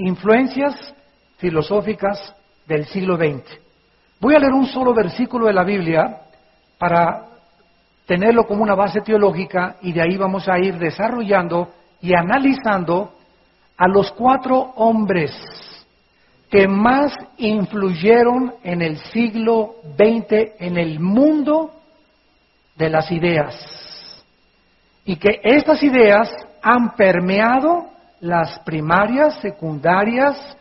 influencias filosóficas del siglo XX. Voy a leer un solo versículo de la Biblia para tenerlo como una base teológica y de ahí vamos a ir desarrollando y analizando a los 4 hombres que más influyeron en el siglo XX en el mundo de las ideas. Y que estas ideas han permeado las primarias, secundarias,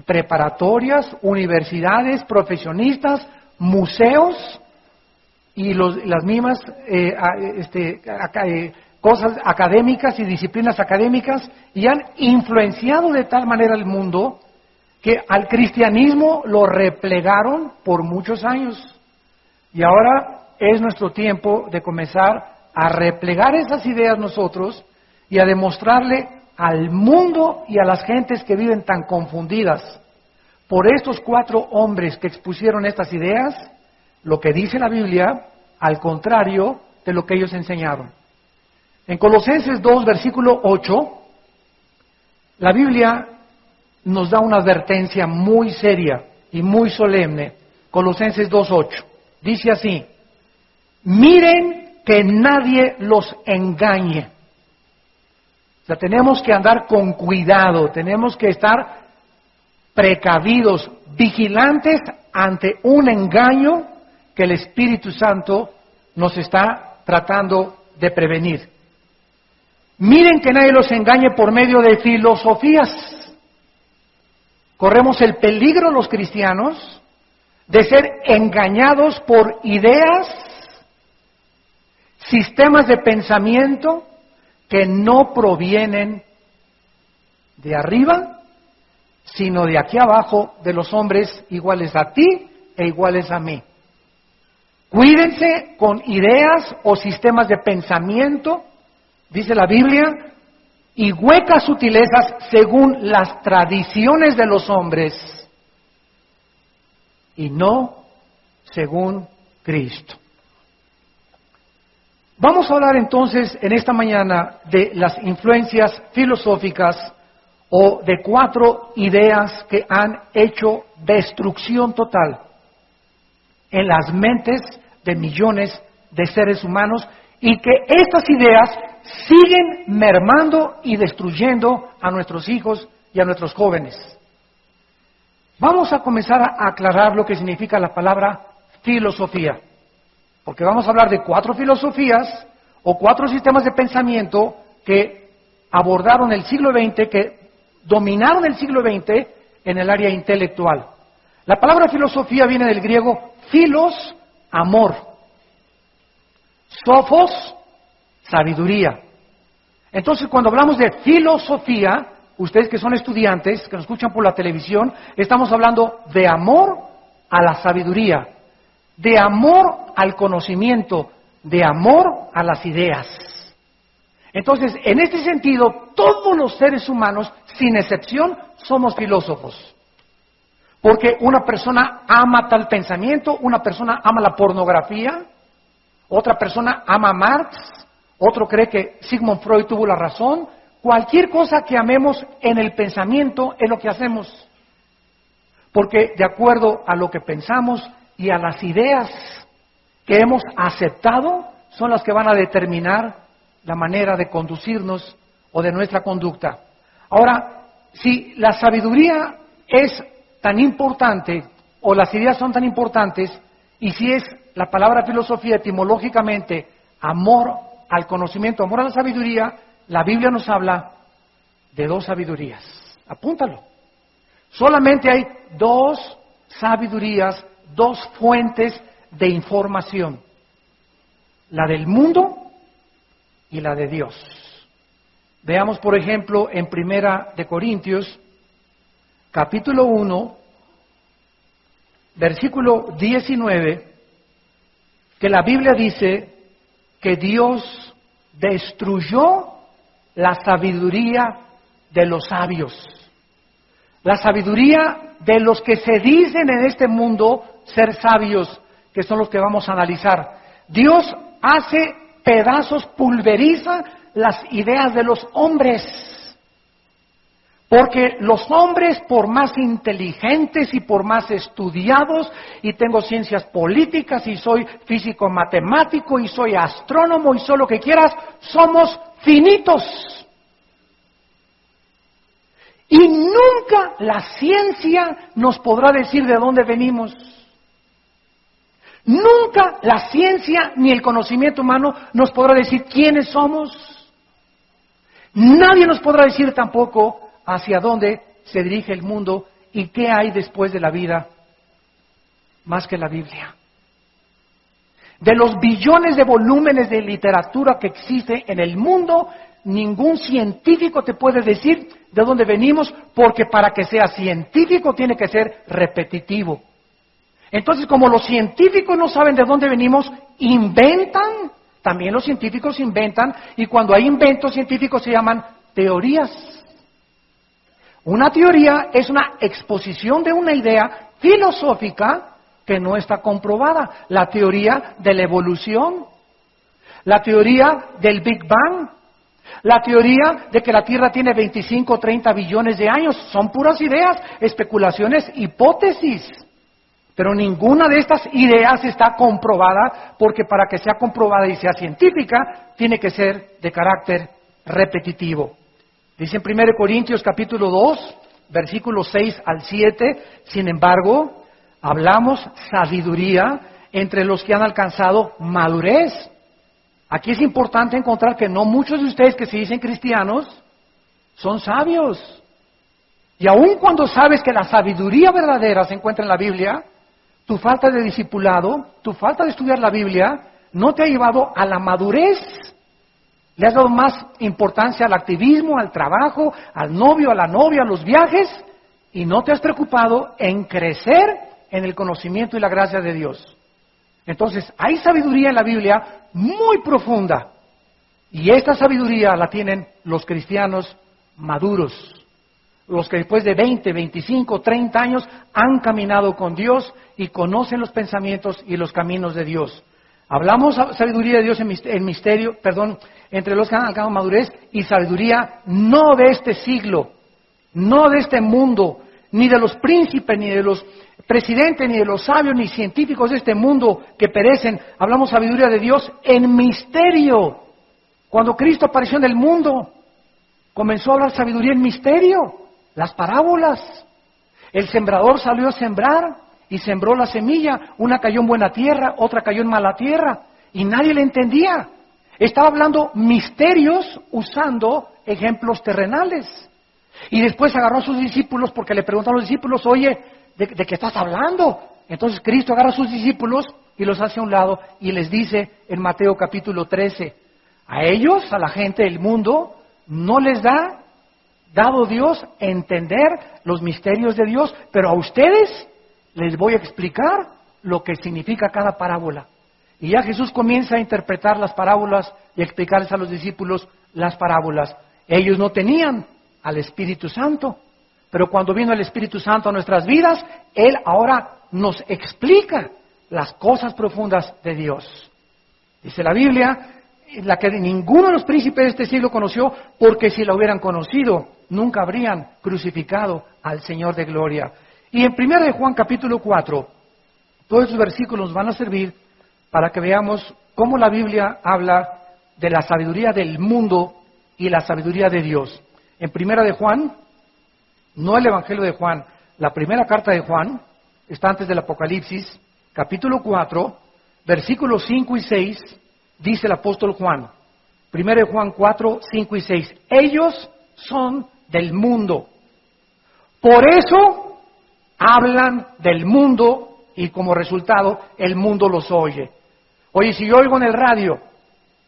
preparatorias, universidades, profesionistas, museos y las mismas cosas académicas y disciplinas académicas, y han influenciado de tal manera el mundo que al cristianismo lo replegaron por muchos años. Y ahora es nuestro tiempo de comenzar a replegar esas ideas nosotros y a demostrarle al mundo y a las gentes que viven tan confundidas por estos 4 hombres que expusieron estas ideas, lo que dice la Biblia, al contrario de lo que ellos enseñaron. En Colosenses 2, versículo 8, la Biblia nos da una advertencia muy seria y muy solemne. Colosenses 2:8. Dice así: miren que nadie los engañe. O sea, tenemos que andar con cuidado, tenemos que estar precavidos, vigilantes ante un engaño que el Espíritu Santo nos está tratando de prevenir. Miren que nadie los engañe por medio de filosofías. Corremos el peligro los cristianos de ser engañados por ideas, sistemas de pensamiento que no provienen de arriba, sino de aquí abajo, de los hombres iguales a ti e iguales a mí. Cuídense con ideas o sistemas de pensamiento, dice la Biblia, y huecas sutilezas según las tradiciones de los hombres y no según Cristo. Vamos a hablar entonces en esta mañana de las influencias filosóficas o de 4 ideas que han hecho destrucción total en las mentes de millones de seres humanos y que estas ideas siguen mermando y destruyendo a nuestros hijos y a nuestros jóvenes. Vamos a comenzar a aclarar lo que significa la palabra filosofía, porque vamos a hablar de 4 filosofías o 4 sistemas de pensamiento que abordaron el siglo XX, que dominaron el siglo XX en el área intelectual. La palabra filosofía viene del griego philos, amor, sophos, sabiduría. Entonces, cuando hablamos de filosofía, ustedes que son estudiantes, que nos escuchan por la televisión, estamos hablando de amor a la sabiduría, de amor al conocimiento, de amor a las ideas. Entonces, en este sentido, todos los seres humanos, sin excepción, somos filósofos. Porque una persona ama tal pensamiento, una persona ama la pornografía, otra persona ama a Marx, otro cree que Sigmund Freud tuvo la razón. Cualquier cosa que amemos en el pensamiento es lo que hacemos. Porque de acuerdo a lo que pensamos y a las ideas que hemos aceptado, son las que van a determinar la manera de conducirnos o de nuestra conducta. Ahora, si la sabiduría es tan importante, o las ideas son tan importantes, y si es la palabra filosofía etimológicamente amor al conocimiento, amor a la sabiduría, la Biblia nos habla de 2 sabidurías. Apúntalo. Solamente hay 2 sabidurías, 2 fuentes de información. La del mundo y la de Dios. Veamos, por ejemplo, en Primera de Corintios, capítulo 1, versículo 19, que la Biblia dice que Dios destruyó la sabiduría de los sabios. La sabiduría de los que se dicen en este mundo ser sabios, que son los que vamos a analizar. Dios hace pedazos, pulveriza las ideas de los hombres, Porque los hombres, por más inteligentes y por más estudiados, y tengo ciencias políticas, y soy físico matemático, y soy astrónomo, y soy lo que quieras, somos finitos. Y nunca la ciencia nos podrá decir de dónde venimos. Nunca la ciencia ni el conocimiento humano nos podrá decir quiénes somos. Nadie nos podrá decir tampoco hacia dónde se dirige el mundo y qué hay después de la vida, más que la Biblia. De los billones de volúmenes de literatura que existe en el mundo, ningún científico te puede decir de dónde venimos, porque para que sea científico tiene que ser repetitivo. Entonces, como los científicos no saben de dónde venimos, inventan. También los científicos inventan, y cuando hay inventos científicos se llaman teorías. Una teoría es una exposición de una idea filosófica que no está comprobada. La teoría de la evolución, la teoría del Big Bang, la teoría de que la Tierra tiene 25 o 30 billones de años, son puras ideas, especulaciones, hipótesis. Pero ninguna de estas ideas está comprobada, porque para que sea comprobada y sea científica, tiene que ser de carácter repetitivo. Dice en 1 Corintios capítulo 2, versículos 6 al 7, sin embargo, hablamos sabiduría entre los que han alcanzado madurez. Aquí es importante encontrar que no muchos de ustedes que se dicen cristianos son sabios. Y aun cuando sabes que la sabiduría verdadera se encuentra en la Biblia, tu falta de discipulado, tu falta de estudiar la Biblia, no te ha llevado a la madurez. Le has dado más importancia al activismo, al trabajo, al novio, a la novia, a los viajes, y no te has preocupado en crecer en el conocimiento y la gracia de Dios. Entonces, hay sabiduría en la Biblia muy profunda, y esta sabiduría la tienen los cristianos maduros, los que después de 20, 25, 30 años han caminado con Dios y conocen los pensamientos y los caminos de Dios. Hablamos sabiduría de Dios en misterio, entre los que han alcanzado madurez, y sabiduría no de este siglo, no de este mundo, ni de los príncipes, ni de los presidentes, ni de los sabios, ni científicos de este mundo que perecen. Hablamos sabiduría de Dios en misterio. Cuando Cristo apareció en el mundo, comenzó a hablar sabiduría en misterio, las parábolas. El sembrador salió a sembrar y sembró la semilla, una cayó en buena tierra, otra cayó en mala tierra, y nadie le entendía. Estaba hablando misterios usando ejemplos terrenales. Y después agarró a sus discípulos porque le preguntaron a los discípulos, oye, ¿de qué estás hablando? Entonces Cristo agarra a sus discípulos y los hace a un lado y les dice en Mateo capítulo 13, a ellos, a la gente del mundo, no les da dado Dios entender los misterios de Dios, pero a ustedes les voy a explicar lo que significa cada parábola. Y ya Jesús comienza a interpretar las parábolas y a explicarles a los discípulos las parábolas. Ellos no tenían al Espíritu Santo, pero cuando vino el Espíritu Santo a nuestras vidas, Él ahora nos explica las cosas profundas de Dios. Dice la Biblia, la que ninguno de los príncipes de este siglo conoció, porque si la hubieran conocido, nunca habrían crucificado al Señor de gloria. Y en 1 de Juan capítulo 4, todos esos versículos nos van a servir para que veamos cómo la Biblia habla de la sabiduría del mundo y la sabiduría de Dios. En 1 de Juan, no el Evangelio de Juan, la primera carta de Juan, está antes del Apocalipsis, capítulo 4, versículos 5 y 6, dice el apóstol Juan, 1 de Juan 4, 5 y 6, ellos son del mundo, por eso hablan del mundo y como resultado el mundo los oye. Oye, si yo oigo en el radio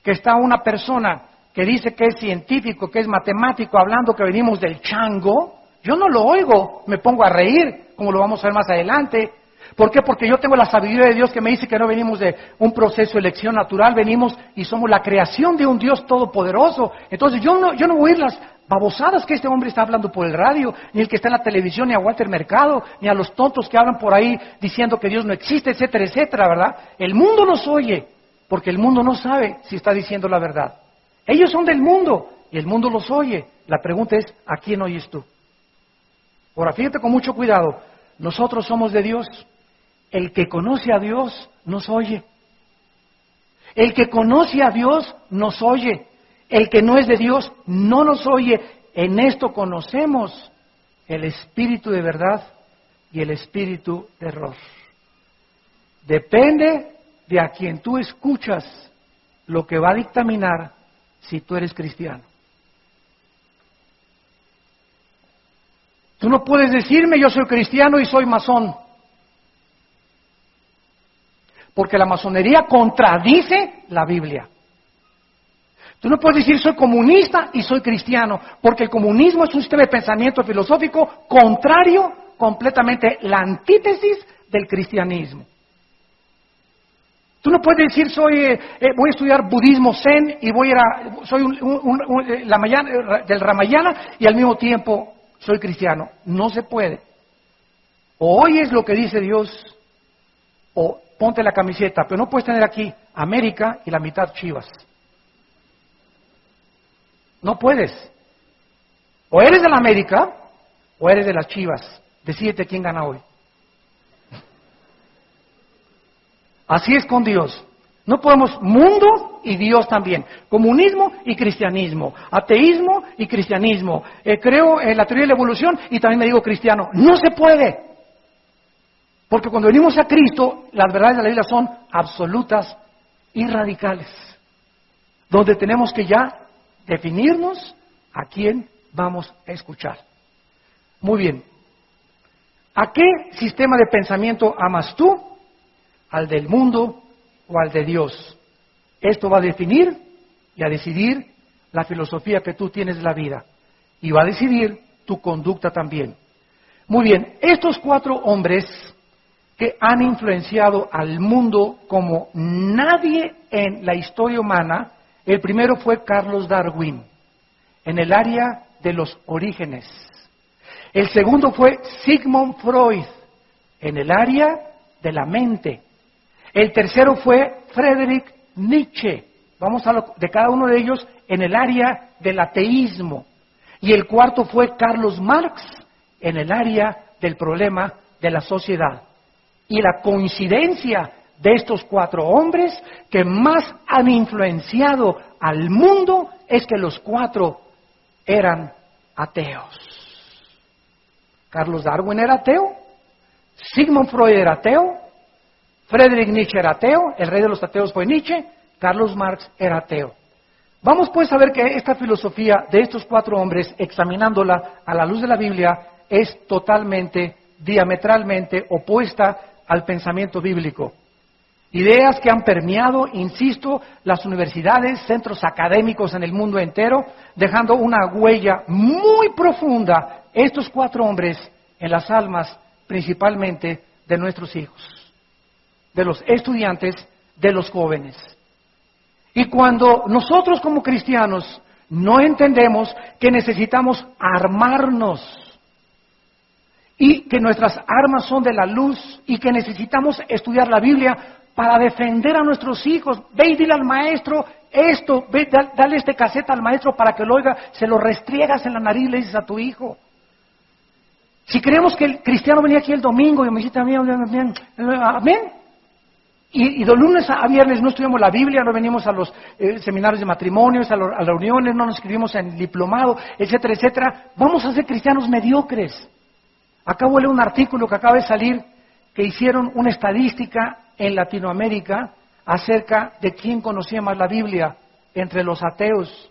que está una persona que dice que es científico, que es matemático, hablando que venimos del chango, yo no lo oigo, me pongo a reír, como lo vamos a ver más adelante. ¿Por qué? Porque yo tengo la sabiduría de Dios que me dice que no venimos de un proceso de elección natural, venimos y somos la creación de un Dios todopoderoso. Entonces yo no voy a oír las babosadas que este hombre está hablando por el radio, ni el que está en la televisión, ni a Walter Mercado, ni a los tontos que hablan por ahí diciendo que Dios no existe, etcétera, etcétera, ¿verdad? El mundo los oye, porque el mundo no sabe si está diciendo la verdad. Ellos son del mundo y el mundo los oye. La pregunta es, ¿a quién oyes tú? Ahora, fíjate con mucho cuidado. Nosotros somos de Dios. El que conoce a Dios nos oye. El que conoce a Dios nos oye. El que no es de Dios no nos oye. En esto conocemos el espíritu de verdad y el espíritu de error. Depende de a quien tú escuchas lo que va a dictaminar si tú eres cristiano. Tú no puedes decirme yo soy cristiano y soy masón. Porque la masonería contradice la Biblia. Tú no puedes decir soy comunista y soy cristiano, porque el comunismo es un sistema de pensamiento filosófico contrario, completamente la antítesis del cristianismo. Tú no puedes decir voy a estudiar budismo zen y soy del Ramayana y al mismo tiempo soy cristiano. No se puede. O oyes lo que dice Dios o ponte la camiseta, pero no puedes tener aquí América y la mitad Chivas. No puedes. O eres de la América o eres de las Chivas. Decídete quién gana hoy. Así es con Dios. No podemos mundo y Dios también. Comunismo y cristianismo. Ateísmo y cristianismo. Creo en la teoría de la evolución y también me digo cristiano. No se puede. Porque cuando venimos a Cristo, las verdades de la Biblia son absolutas y radicales. Donde tenemos que ya definirnos a quién vamos a escuchar. Muy bien. ¿A qué sistema de pensamiento amas tú? ¿Al del mundo o al de Dios? Esto va a definir y a decidir la filosofía que tú tienes de la vida. Y va a decidir tu conducta también. Muy bien, estos 4 hombres que han influenciado al mundo como nadie en la historia humana, el primero fue Carlos Darwin, en el área de los orígenes. El segundo fue Sigmund Freud, en el área de la mente. El tercero fue Friedrich Nietzsche, vamos a hablar de cada uno de ellos en el área del ateísmo. Y el cuarto fue Carlos Marx, en el área del problema de la sociedad. Y la coincidencia de estos 4 hombres que más han influenciado al mundo es que los 4 eran ateos. Carlos Darwin era ateo, Sigmund Freud era ateo, Friedrich Nietzsche era ateo, el rey de los ateos fue Nietzsche, Carlos Marx era ateo. Vamos pues a ver que esta filosofía de estos 4 hombres, examinándola a la luz de la Biblia, es totalmente, diametralmente opuesta al pensamiento bíblico. Ideas que han permeado, insisto, las universidades, centros académicos en el mundo entero, dejando una huella muy profunda, estos 4 hombres, en las almas principalmente de nuestros hijos, de los estudiantes, de los jóvenes. Y cuando nosotros como cristianos no entendemos que necesitamos armarnos y que nuestras armas son de la luz y que necesitamos estudiar la Biblia para defender a nuestros hijos, ve y dile al maestro esto, ve, dale este casete al maestro para que lo oiga, se lo restriegas en la nariz y le dices a tu hijo. Si creemos que el cristiano venía aquí el domingo y me dice amén, amén. Y de lunes a viernes no estudiamos la Biblia, no venimos a los seminarios de matrimonios, a las reuniones, no nos inscribimos en el diplomado, etcétera, etcétera. Vamos a ser cristianos mediocres. Acabo de leer un artículo que acaba de salir que hicieron una estadística en Latinoamérica acerca de quién conocía más la Biblia entre los ateos,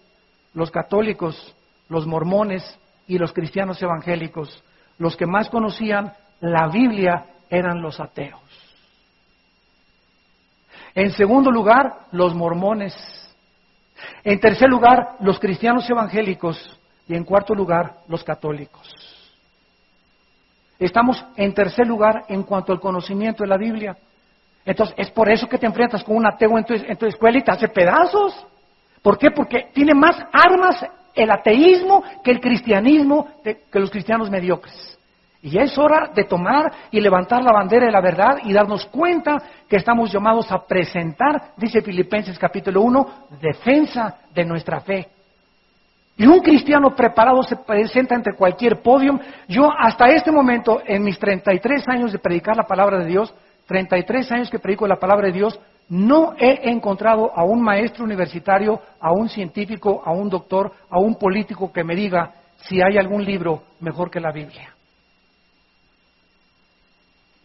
los católicos, los mormones y los cristianos evangélicos. Los que más conocían la Biblia eran los ateos. En segundo lugar, los mormones. En tercer lugar, los cristianos evangélicos. Y en cuarto lugar, los católicos. Estamos en tercer lugar en cuanto al conocimiento de la Biblia. Entonces, es por eso que te enfrentas con un ateo en tu escuela y te hace pedazos. ¿Por qué? Porque tiene más armas el ateísmo que el cristianismo, que los cristianos mediocres. Y ya es hora de tomar y levantar la bandera de la verdad y darnos cuenta que estamos llamados a presentar, dice Filipenses capítulo 1, defensa de nuestra fe. Y un cristiano preparado se presenta ante cualquier podium. Yo hasta este momento, en mis 33 años de predicar la palabra de Dios, 33 años que predico la palabra de Dios, no he encontrado a un maestro universitario, a un científico, a un doctor, a un político que me diga si hay algún libro mejor que la Biblia.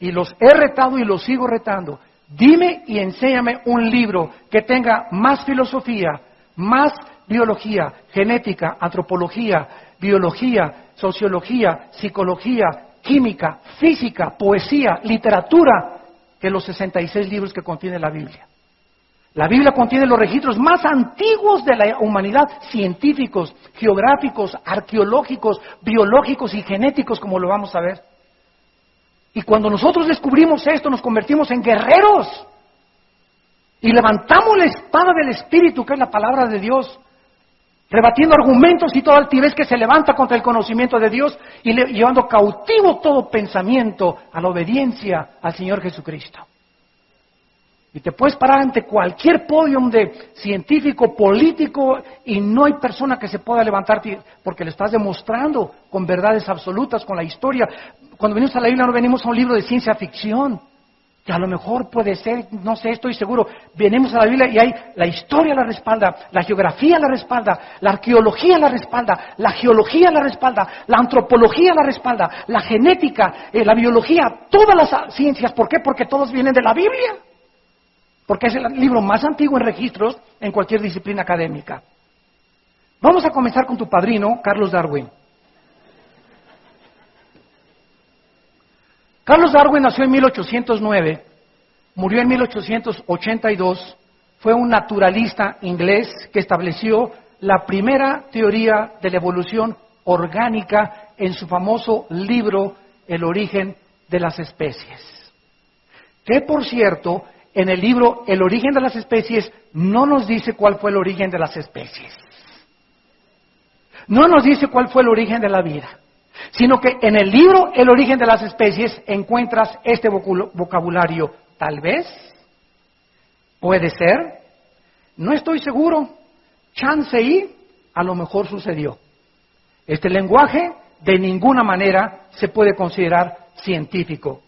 Y los he retado y los sigo retando. Dime y enséñame un libro que tenga más filosofía, más biología, genética, antropología, biología, sociología, psicología, química, física, poesía, literatura, que los 66 libros que contiene la Biblia. La Biblia contiene los registros más antiguos de la humanidad, científicos, geográficos, arqueológicos, biológicos y genéticos, como lo vamos a ver. Y cuando nosotros descubrimos esto, nos convertimos en guerreros. Y levantamos la espada del Espíritu, que es la palabra de Dios, rebatiendo argumentos y toda altivez que se levanta contra el conocimiento de Dios y llevando cautivo todo pensamiento a la obediencia al Señor Jesucristo. Y te puedes parar ante cualquier podium de científico, político, y no hay persona que se pueda levantarte porque le estás demostrando con verdades absolutas, con la historia. Cuando venimos a la Biblia no venimos a un libro de ciencia ficción, que a lo mejor puede ser, no sé, estoy seguro. Venimos a la Biblia y hay la historia la respalda, la geografía la respalda, la arqueología la respalda, la geología la respalda, la antropología la respalda, la genética, la biología, todas las ciencias. ¿Por qué? Porque todos vienen de la Biblia. Porque es el libro más antiguo en registros en cualquier disciplina académica. Vamos a comenzar con tu padrino, Carlos Darwin. Carlos Darwin nació en 1809, murió en 1882, fue un naturalista inglés que estableció la primera teoría de la evolución orgánica en su famoso libro El origen de las especies. Que por cierto, en el libro El origen de las especies no nos dice cuál fue el origen de las especies. No nos dice cuál fue el origen de la vida. Sino que en el libro El origen de las especies encuentras este vocabulario. Tal vez, puede ser, no estoy seguro, chance y a lo mejor sucedió. Este lenguaje de ninguna manera se puede considerar científico.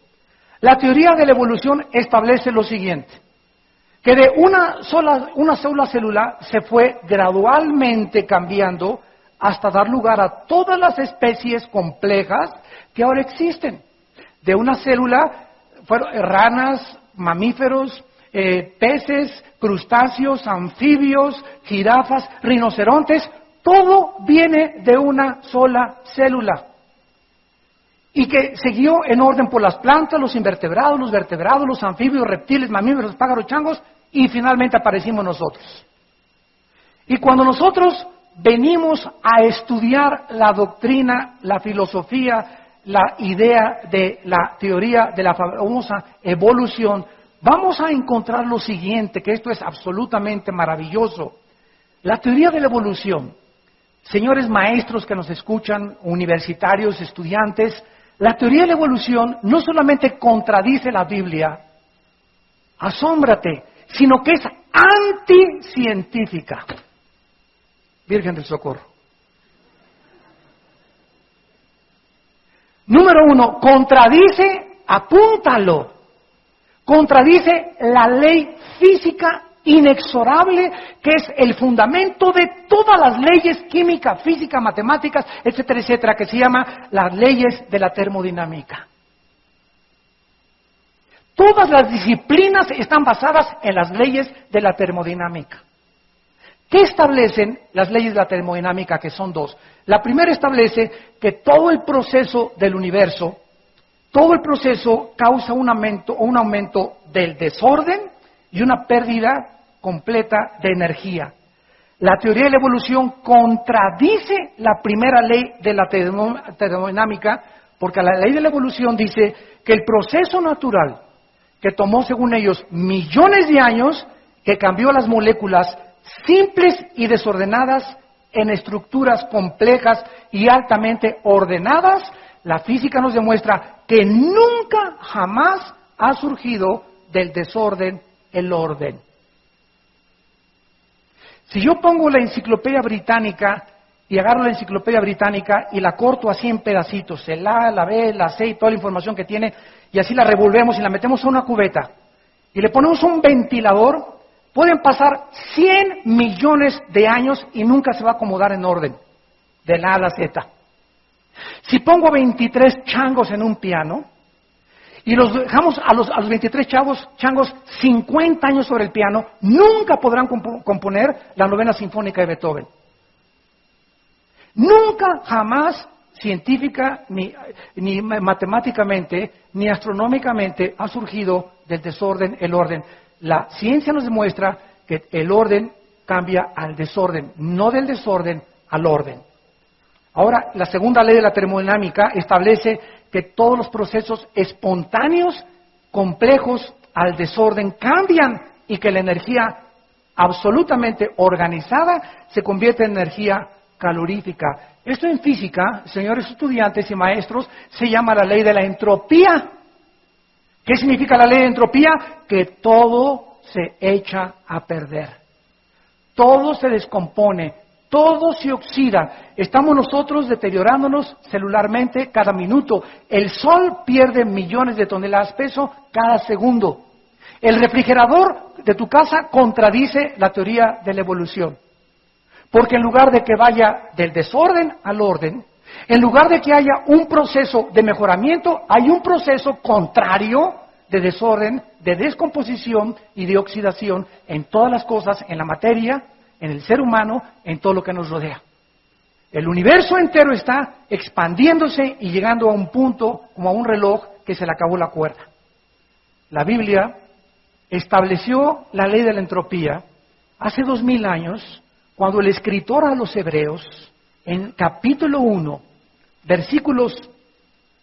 La teoría de la evolución establece lo siguiente, que de una sola célula se fue gradualmente cambiando hasta dar lugar a todas las especies complejas que ahora existen. De una célula fueron ranas, mamíferos, peces, crustáceos, anfibios, jirafas, rinocerontes, todo viene de una sola célula. Y que siguió en orden por las plantas, los invertebrados, los vertebrados, los anfibios, reptiles, mamíferos, pájaros, changos, y finalmente aparecimos nosotros. Y cuando nosotros venimos a estudiar la doctrina, la filosofía, la idea de la teoría de la famosa evolución, vamos a encontrar lo siguiente, que esto es absolutamente maravilloso. La teoría de la evolución, señores maestros que nos escuchan, universitarios, estudiantes, la teoría de la evolución no solamente contradice la Biblia, asómbrate, sino que es anticientífica. Virgen del Socorro. Número 1, contradice, apúntalo, contradice la ley física inexorable que es el fundamento de todas las leyes química, física, matemáticas, etcétera, etcétera, que se llama las leyes de la termodinámica. Todas las disciplinas están basadas en las leyes de la termodinámica. ¿Qué establecen las leyes de la termodinámica? Que son dos. La primera establece que todo el proceso del universo, todo el proceso causa un aumento del desorden y una pérdida completa de energía. La teoría de la evolución contradice la primera ley de la termodinámica, porque la ley de la evolución dice que el proceso natural, que tomó según ellos millones de años, que cambió las moléculas simples y desordenadas en estructuras complejas y altamente ordenadas, la física nos demuestra que nunca, jamás ha surgido del desorden el orden. Si yo pongo la enciclopedia británica y agarro la enciclopedia británica y la corto así en pedacitos, el A, la B, la C y toda la información que tiene, y así la revolvemos y la metemos a una cubeta y le ponemos un ventilador, pueden pasar 100 millones de años y nunca se va a acomodar en orden, de la A a la Z. Si pongo 23 changos en un piano y los dejamos a los 23 changos 50 años sobre el piano, nunca podrán componer la novena sinfónica de Beethoven. Nunca, jamás, científica, ni matemáticamente, ni astronómicamente, ha surgido del desorden el orden. La ciencia nos demuestra que el orden cambia al desorden, no del desorden al orden. Ahora, la segunda ley de la termodinámica establece que todos los procesos espontáneos, complejos al desorden, cambian y que la energía absolutamente organizada se convierte en energía calorífica. Esto en física, señores estudiantes y maestros, se llama la ley de la entropía. ¿Qué significa la ley de entropía? Que todo se echa a perder. Todo se descompone, todo se oxida. Estamos nosotros deteriorándonos celularmente cada minuto. El sol pierde millones de toneladas de peso cada segundo. El refrigerador de tu casa contradice la teoría de la evolución. Porque en lugar de que vaya del desorden al orden, en lugar de que haya un proceso de mejoramiento, hay un proceso contrario de desorden, de descomposición y de oxidación en todas las cosas, en la materia, en el ser humano, en todo lo que nos rodea. El universo entero está expandiéndose y llegando a un punto, como a un reloj, que se le acabó la cuerda. La Biblia estableció la ley de la entropía hace 2000 años, cuando el escritor a los Hebreos, en capítulo 1, versículos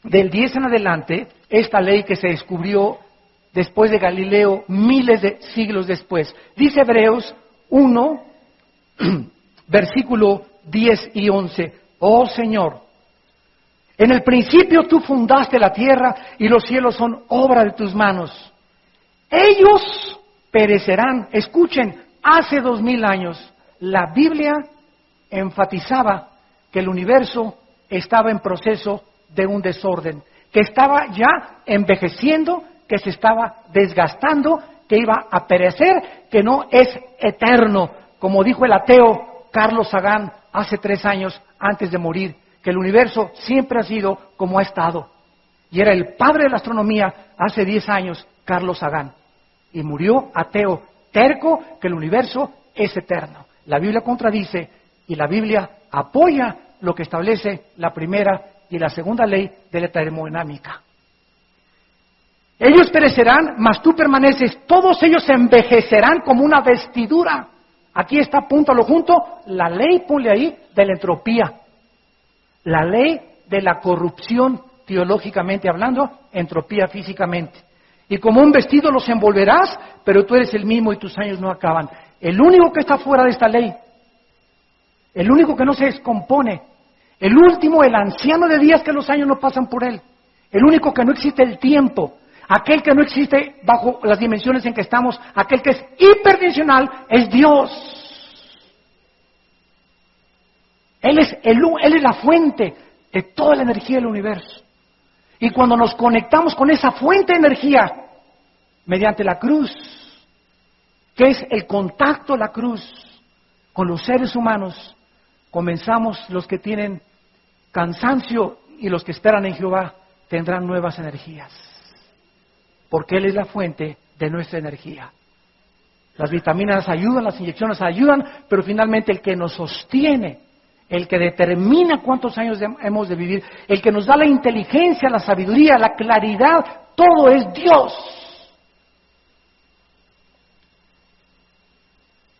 del 10 en adelante, esta ley que se descubrió después de Galileo, miles de siglos después. Dice Hebreos 1, versículo 10 y 11, oh Señor, en el principio tú fundaste la tierra y los cielos son obra de tus manos. Ellos perecerán. Escuchen, hace 2000 años, la Biblia enfatizaba que el universo estaba en proceso de un desorden, que estaba ya envejeciendo, que se estaba desgastando, que iba a perecer, que no es eterno, como dijo el ateo Carlos Sagan hace 3 años antes de morir, que el universo siempre ha sido como ha estado. Y era el padre de la astronomía hace 10 años, Carlos Sagan, y murió ateo, terco, que el universo es eterno. La Biblia contradice y la Biblia apoya lo que establece la primera y la segunda ley de la termodinámica. Ellos perecerán, mas tú permaneces. Todos ellos envejecerán como una vestidura. Aquí está, apúntalo junto, la ley, ponle ahí, de la entropía. La ley de la corrupción, teológicamente hablando, entropía físicamente. Y como un vestido los envolverás, pero tú eres el mismo y tus años no acaban. El único que está fuera de esta ley, el único que no se descompone, el último, el anciano de días que los años no pasan por él, el único que no existe el tiempo, aquel que no existe bajo las dimensiones en que estamos, aquel que es hiperdimensional, es Dios. Él es la fuente de toda la energía del universo. Y cuando nos conectamos con esa fuente de energía, mediante la cruz, que es el contacto de la cruz con los seres humanos, comenzamos, los que tienen cansancio y los que esperan en Jehová, tendrán nuevas energías. Porque Él es la fuente de nuestra energía. Las vitaminas ayudan, las inyecciones ayudan, pero finalmente el que nos sostiene, el que determina cuántos años hemos de vivir, el que nos da la inteligencia, la sabiduría, la claridad, todo es Dios.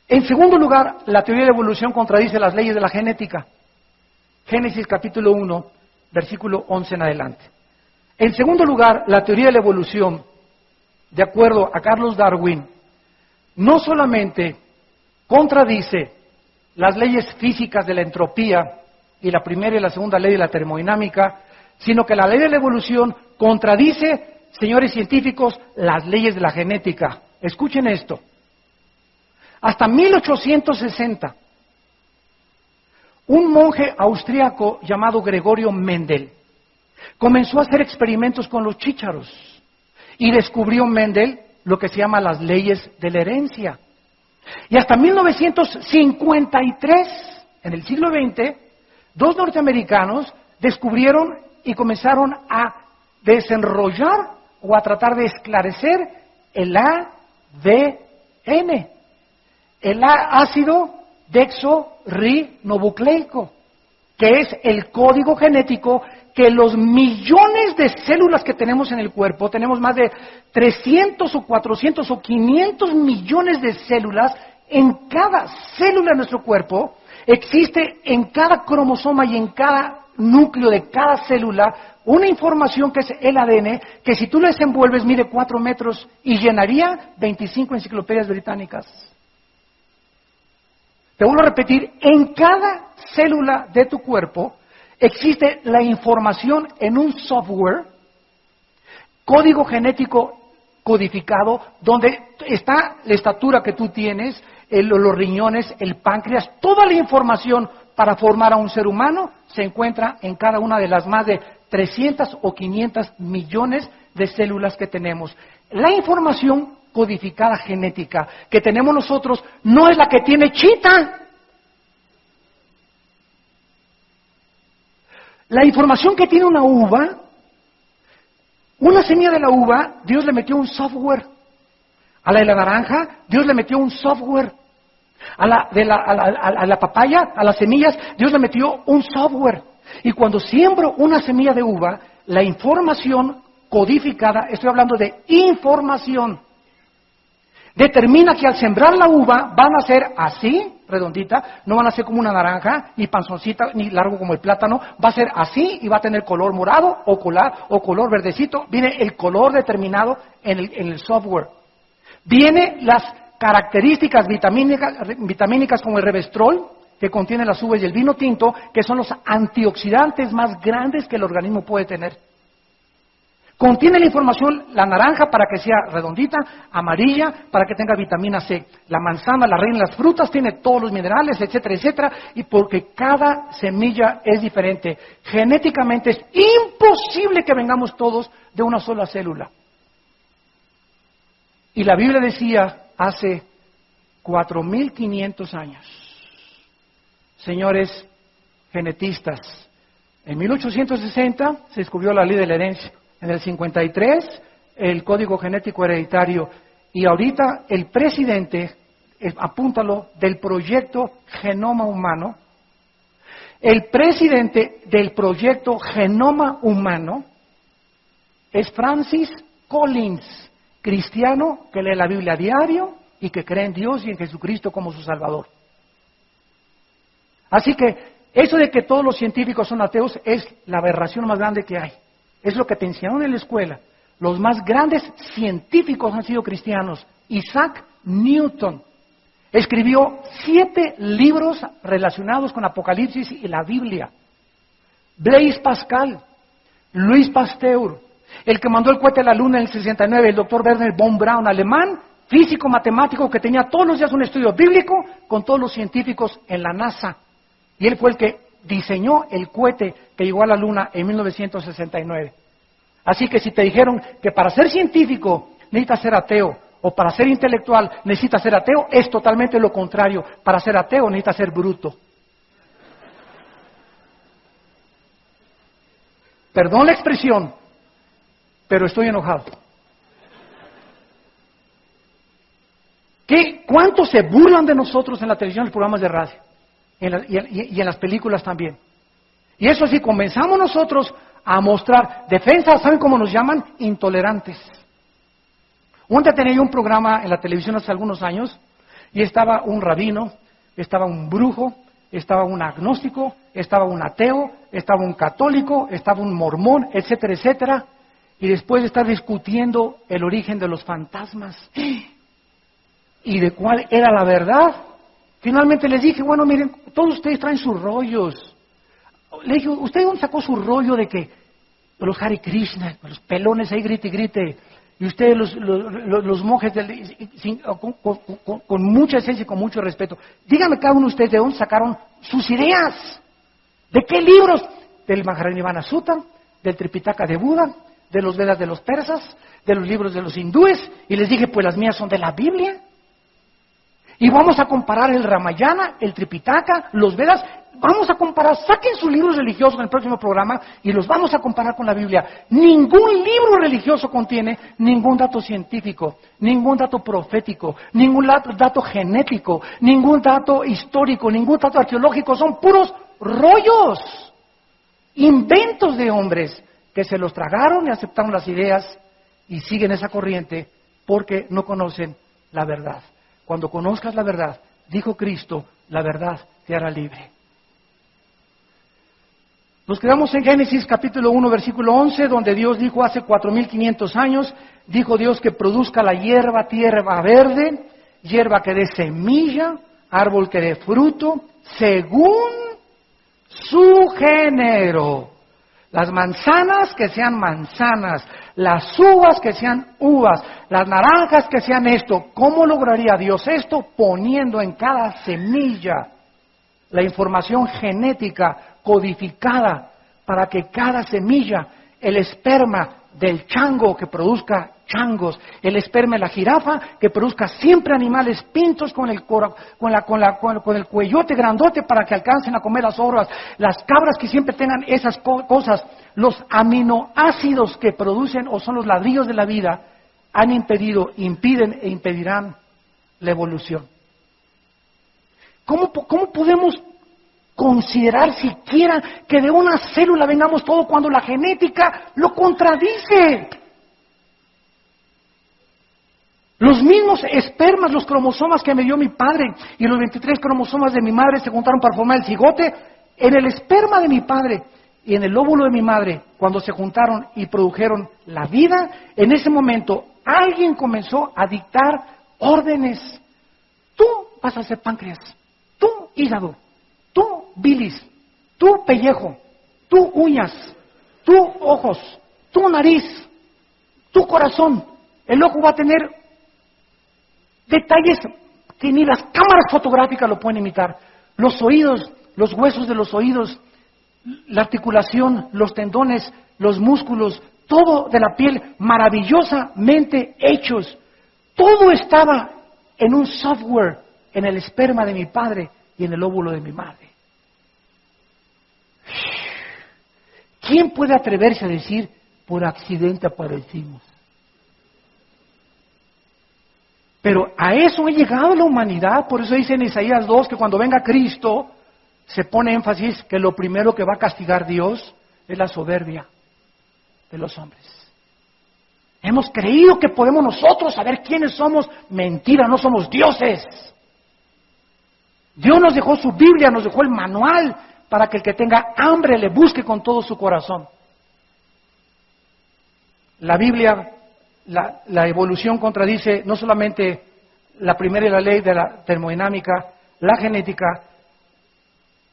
En segundo lugar, la teoría de evolución contradice las leyes de la genética. Génesis capítulo 1, versículo 11 en adelante. En segundo lugar, la teoría de la evolución, de acuerdo a Carlos Darwin, no solamente contradice las leyes físicas de la entropía y la primera y la segunda ley de la termodinámica, sino que la ley de la evolución contradice, señores científicos, las leyes de la genética. Escuchen esto. Hasta 1860, Un monje austríaco llamado Gregorio Mendel comenzó a hacer experimentos con los chícharos y descubrió Mendel lo que se llama las leyes de la herencia. Y hasta 1953, en el siglo XX, dos norteamericanos descubrieron y comenzaron a desenrollar o a tratar de esclarecer el ADN, el ácido desoxirribonucleico, que es el código genético que los millones de células que tenemos en el cuerpo, tenemos más de 300 o 400 o 500 millones de células en cada célula de nuestro cuerpo, existe en cada cromosoma y en cada núcleo de cada célula una información que es el ADN, que si tú lo desenvuelves mide 4 metros y llenaría 25 enciclopedias británicas. Te vuelvo a repetir, en cada célula de tu cuerpo existe la información en un software, código genético codificado, donde está la estatura que tú tienes, los riñones, el páncreas, toda la información para formar a un ser humano se encuentra en cada una de las más de 300 o 500 millones de células que tenemos. La información codificada genética que tenemos nosotros no es la que tiene Chita. La información que tiene una uva, una semilla de la uva, Dios le metió un software. A la de la naranja, Dios le metió un software. A la papaya, a las semillas, Dios le metió un software. Y cuando siembro una semilla de uva, la información codificada, estoy hablando de información, determina que al sembrar la uva van a ser así, redondita, no van a ser como una naranja, ni panzoncita, ni largo como el plátano, va a ser así y va a tener color morado o color verdecito, viene el color determinado en el software. Viene las características vitamínicas como el Resveratrol, que contiene las uvas y el vino tinto, que son los antioxidantes más grandes que el organismo puede tener. Contiene la información, la naranja para que sea redondita, amarilla para que tenga vitamina C. La manzana, la reina de las frutas, tiene todos los minerales, etcétera, etcétera, y porque cada semilla es diferente. Genéticamente es imposible que vengamos todos de una sola célula. Y la Biblia decía hace 4.500 años, señores genetistas, en 1860 se descubrió la ley de la herencia. En el 53, el código genético hereditario. Y ahorita el presidente, apúntalo, del proyecto Genoma Humano, el presidente del proyecto Genoma Humano es Francis Collins, cristiano que lee la Biblia a diario y que cree en Dios y en Jesucristo como su Salvador. Así que eso de que todos los científicos son ateos es la aberración más grande que hay. Es lo que te enseñaron en la escuela. Los más grandes científicos han sido cristianos. Isaac Newton escribió 7 libros relacionados con Apocalipsis y la Biblia. Blaise Pascal, Louis Pasteur, el que mandó el cohete a la luna en el 69, el doctor Werner von Braun, alemán, físico matemático que tenía todos los días un estudio bíblico con todos los científicos en la NASA. Y él fue el que diseñó el cohete que llegó a la luna en 1969. Así que si te dijeron que para ser científico necesitas ser ateo, o para ser intelectual necesitas ser ateo, es totalmente lo contrario. Para ser ateo necesitas ser bruto. Perdón la expresión, pero estoy enojado. ¿Cuántos se burlan de nosotros en la televisión, en los programas de radio? Y en las películas también. Y eso sí, comenzamos nosotros a mostrar defensa, ¿saben cómo nos llaman? Intolerantes. Un día tenía yo un programa en la televisión hace algunos años, y estaba un rabino, estaba un brujo, estaba un agnóstico, estaba un ateo, estaba un católico, estaba un mormón, etcétera, etcétera, y después de estar discutiendo el origen de los fantasmas, y de cuál era la verdad, finalmente les dije, bueno, miren, todos ustedes traen sus rollos. Le dije, ¿usted dónde sacó su rollo de que los Hare Krishna, los pelones ahí grite y grite, Y ustedes, los monjes, con mucha esencia y con mucho respeto, díganme cada uno de ustedes de dónde sacaron sus ideas. ¿De qué libros? Del Mahajanirvana Sutta, del Tripitaka de Buda, de los Vedas de los persas, de los libros de los hindúes. Y les dije, pues las mías son de la Biblia. Y vamos a comparar el Ramayana, el Tripitaka, los Vedas. Vamos a comparar, saquen sus libros religiosos en el próximo programa y los vamos a comparar con la Biblia. Ningún libro religioso contiene ningún dato científico, ningún dato profético, ningún dato genético, ningún dato histórico, ningún dato arqueológico. Son puros rollos, inventos de hombres que se los tragaron y aceptaron las ideas y siguen esa corriente porque no conocen la verdad. Cuando conozcas la verdad, dijo Cristo, la verdad te hará libre. Nos quedamos en Génesis capítulo 1, versículo 11, donde Dios dijo hace 4,500 años, dijo Dios que produzca la hierba, tierra verde, hierba que dé semilla, árbol que dé fruto, según su género. Las manzanas que sean manzanas, las uvas que sean uvas, las naranjas que sean esto. ¿Cómo lograría Dios esto? Poniendo en cada semilla la información genética codificada para que cada semilla, el esperma del chango que produzca changos, el esperma de la jirafa que produzca siempre animales pintos con el cuellote grandote para que alcancen a comer las horas, las cabras que siempre tengan esas cosas, los aminoácidos que producen o son los ladrillos de la vida, han impedido, impiden e impedirán la evolución. ¿Cómo podemos considerar siquiera que de una célula vengamos todo cuando la genética lo contradice? Los mismos espermas, los cromosomas que me dio mi padre y los 23 cromosomas de mi madre se juntaron para formar el cigote. En el esperma de mi padre y en el óvulo de mi madre, cuando se juntaron y produjeron la vida, en ese momento alguien comenzó a dictar órdenes. Tú vas a ser páncreas, tú hígado, tú bilis, tú pellejo, tú uñas, tú ojos, tú nariz, tu corazón. El ojo va a tener detalles que ni las cámaras fotográficas lo pueden imitar. Los oídos, los huesos de los oídos, la articulación, los tendones, los músculos, todo de la piel maravillosamente hechos. Todo estaba en un software, en el esperma de mi padre y en el óvulo de mi madre. ¿Quién puede atreverse a decir, por accidente aparecimos? Pero a eso ha llegado la humanidad. Por eso dice en Isaías 2 que cuando venga Cristo se pone énfasis que lo primero que va a castigar Dios es la soberbia de los hombres. Hemos creído que podemos nosotros saber quiénes somos. Mentira, no somos dioses. Dios nos dejó su Biblia, nos dejó el manual para que el que tenga hambre le busque con todo su corazón. La Biblia, la evolución contradice no solamente la primera y la ley de la termodinámica, la genética,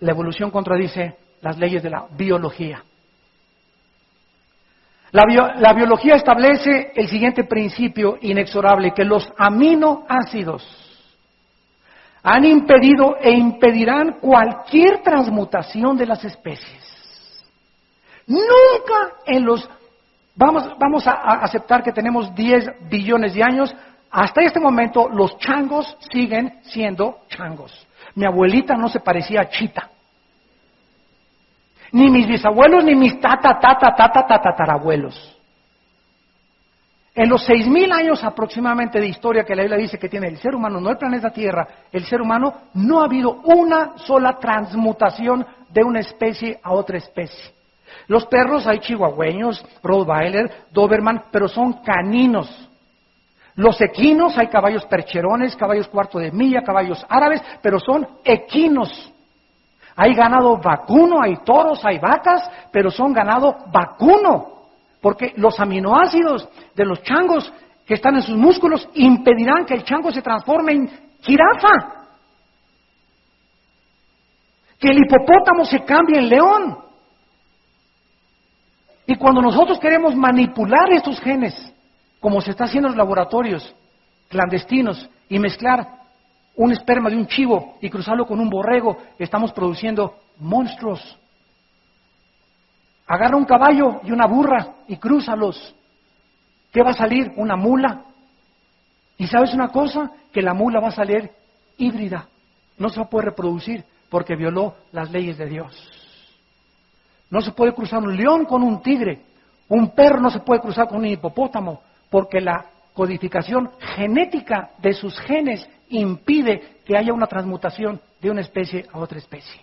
la evolución contradice las leyes de la biología. La biología establece el siguiente principio inexorable, que los aminoácidos han impedido e impedirán cualquier transmutación de las especies. Nunca en los... Vamos a aceptar que tenemos 10 billones de años. Hasta este momento los changos siguen siendo changos. Mi abuelita no se parecía a Chita. Ni mis bisabuelos, ni mis tatarabuelos. En los 6,000 años aproximadamente de historia que la Biblia dice que tiene el ser humano, no el planeta Tierra, el ser humano, no ha habido una sola transmutación de una especie a otra especie. Los perros hay chihuahueños, Rottweiler, Doberman, pero son caninos. Los equinos hay caballos percherones, caballos cuarto de milla, caballos árabes, pero son equinos. Hay ganado vacuno, hay toros, hay vacas, pero son ganado vacuno. Porque los aminoácidos de los changos que están en sus músculos impedirán que el chango se transforme en jirafa. Que el hipopótamo se cambie en león. Y cuando nosotros queremos manipular estos genes como se está haciendo en los laboratorios clandestinos, y mezclar un esperma de un chivo y cruzarlo con un borrego, estamos produciendo monstruos. Agarra un caballo y una burra y crúzalos. ¿Qué va a salir? Una mula. ¿Y sabes una cosa? Que la mula va a salir híbrida. No se va a poder reproducir porque violó las leyes de Dios. No se puede cruzar un león con un tigre. Un perro no se puede cruzar con un hipopótamo porque la codificación genética de sus genes impide que haya una transmutación de una especie a otra especie.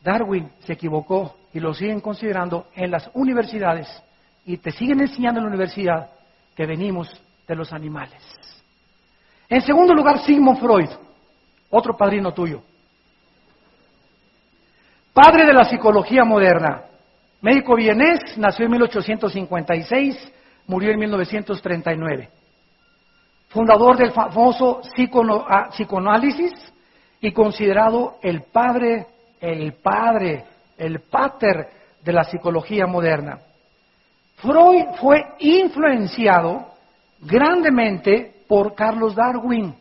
Darwin se equivocó y lo siguen considerando en las universidades y te siguen enseñando en la universidad que venimos de los animales. En segundo lugar, Sigmund Freud, otro padrino tuyo. Padre de la psicología moderna, médico vienés, nació en 1856, murió en 1939. Fundador del famoso psicoanálisis y considerado el pater de la psicología moderna. Freud fue influenciado grandemente por Carlos Darwin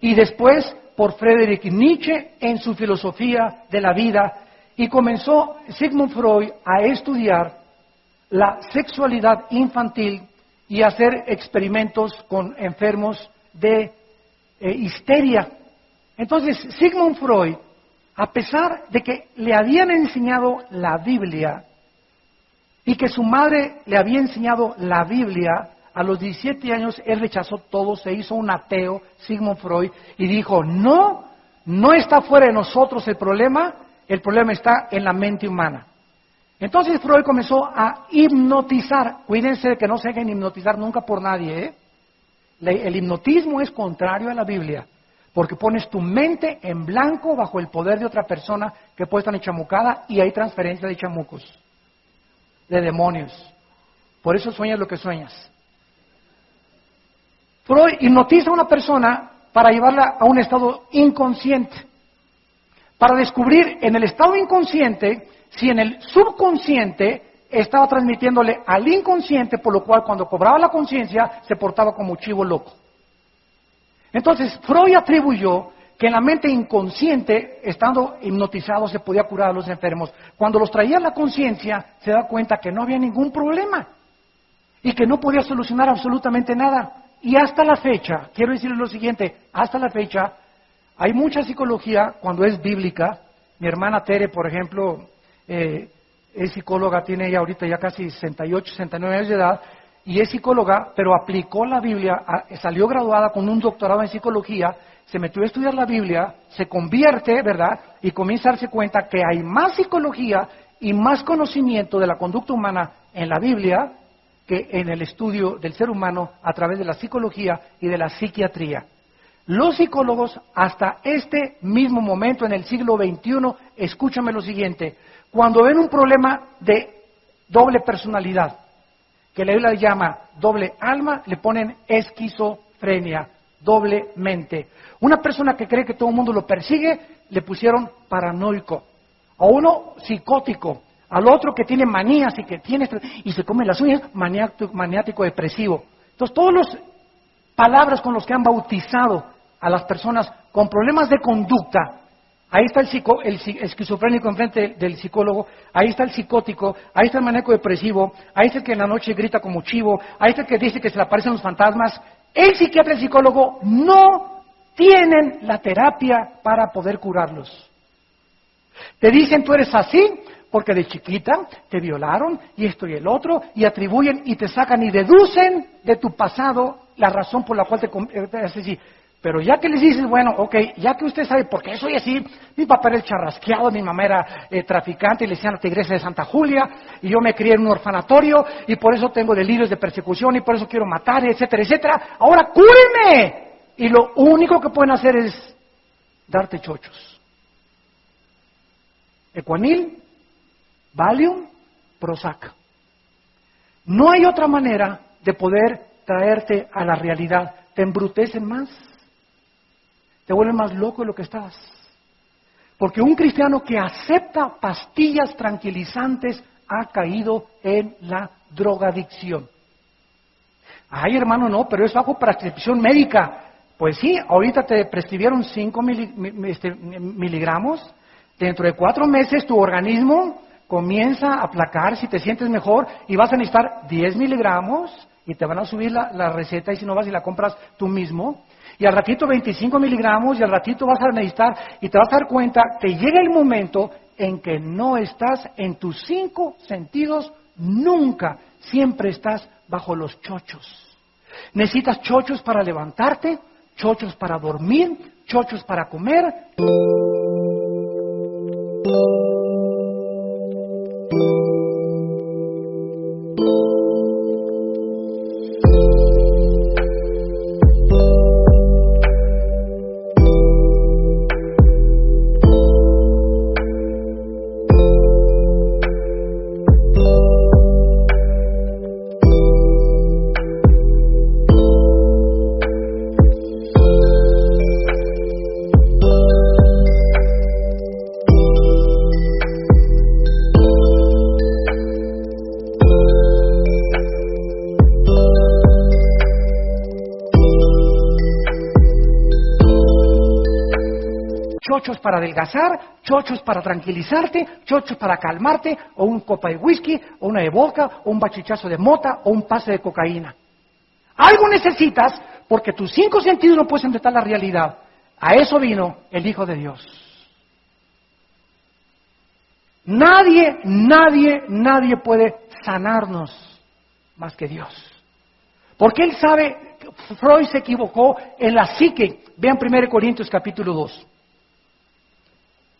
y después por Friedrich Nietzsche en su filosofía de la vida, y comenzó Sigmund Freud a estudiar la sexualidad infantil y a hacer experimentos con enfermos de histeria. Entonces, Sigmund Freud, a pesar de que le habían enseñado la Biblia y que su madre le había enseñado la Biblia, a los 17 años él rechazó todo, se hizo un ateo, Sigmund Freud, y dijo, no está fuera de nosotros el problema está en la mente humana. Entonces Freud comenzó a hipnotizar. Cuídense de que no se dejen hipnotizar nunca por nadie, ¿eh? El hipnotismo es contrario a la Biblia, porque pones tu mente en blanco bajo el poder de otra persona que puede estar enchamucada y hay transferencia de chamucos, de demonios. Por eso sueñas lo que sueñas. Freud hipnotiza a una persona para llevarla a un estado inconsciente, para descubrir en el estado inconsciente si en el subconsciente estaba transmitiéndole al inconsciente, por lo cual cuando cobraba la conciencia se portaba como chivo loco. Entonces Freud atribuyó que en la mente inconsciente, estando hipnotizado, se podía curar a los enfermos. Cuando los traía a la conciencia, se da cuenta que no había ningún problema y que no podía solucionar absolutamente nada. Y hasta la fecha, quiero decirles lo siguiente, hasta la fecha, hay mucha psicología cuando es bíblica. Mi hermana Tere, por ejemplo, es psicóloga, tiene ella ahorita ya casi 68, 69 años de edad, y es psicóloga, pero aplicó la Biblia, salió graduada con un doctorado en psicología, se metió a estudiar la Biblia, se convierte, ¿verdad? Y comienza a darse cuenta que hay más psicología y más conocimiento de la conducta humana en la Biblia que en el estudio del ser humano a través de la psicología y de la psiquiatría. Los psicólogos, hasta este mismo momento en el siglo XXI, escúchame lo siguiente, cuando ven un problema de doble personalidad, que la Biblia llama doble alma, le ponen esquizofrenia, doble mente. Una persona que cree que todo el mundo lo persigue, le pusieron paranoico. A uno psicótico, al otro que tiene manías y se come las uñas, maniático depresivo. Entonces, todas las palabras con las que han bautizado a las personas con problemas de conducta, ahí está el esquizofrénico enfrente del psicólogo, ahí está el psicótico, ahí está el maníaco depresivo, ahí está el que en la noche grita como chivo, ahí está el que dice que se le aparecen los fantasmas. El psiquiatra y el psicólogo no tienen la terapia para poder curarlos. Te dicen, tú eres así porque de chiquita te violaron y esto y el otro, y atribuyen y te sacan y deducen de tu pasado la razón por la cual te haces así. Pero ya que les dices, bueno, ok, ya que usted sabe por qué soy así, mi papá era el charrasqueado, mi mamá era traficante y le decían la tigresa de Santa Julia, y yo me crié en un orfanatorio, y por eso tengo delirios de persecución, y por eso quiero matar, etcétera, etcétera. Ahora cúreme. Y lo único que pueden hacer es darte chochos. Ecuanil, Valium, Prozac. No hay otra manera de poder traerte a la realidad. Te embrutecen más. Te vuelven más loco de lo que estás. Porque un cristiano que acepta pastillas tranquilizantes ha caído en la drogadicción. Ay, hermano, no, pero es bajo prescripción médica. Pues sí, ahorita te prescribieron 5 miligramos. Dentro de 4 meses tu organismo comienza a aplacar si te sientes mejor y vas a necesitar 10 miligramos y te van a subir la receta y si no vas y la compras tú mismo. Y al ratito 25 miligramos y al ratito vas a necesitar y te vas a dar cuenta, te llega el momento en que no estás en tus 5 sentidos nunca, siempre estás bajo los chochos. Necesitas chochos para levantarte, chochos para dormir, chochos para comer. Chochos para adelgazar, chochos para tranquilizarte, chochos para calmarte, o un copa de whisky, o una de vodka, o un bachichazo de mota, o un pase de cocaína. Algo necesitas porque tus 5 sentidos no pueden enfrentar la realidad. A eso vino el Hijo de Dios. Nadie puede sanarnos más que Dios. Porque Él sabe, Freud se equivocó en la psique. Vean 1 Corintios capítulo 2.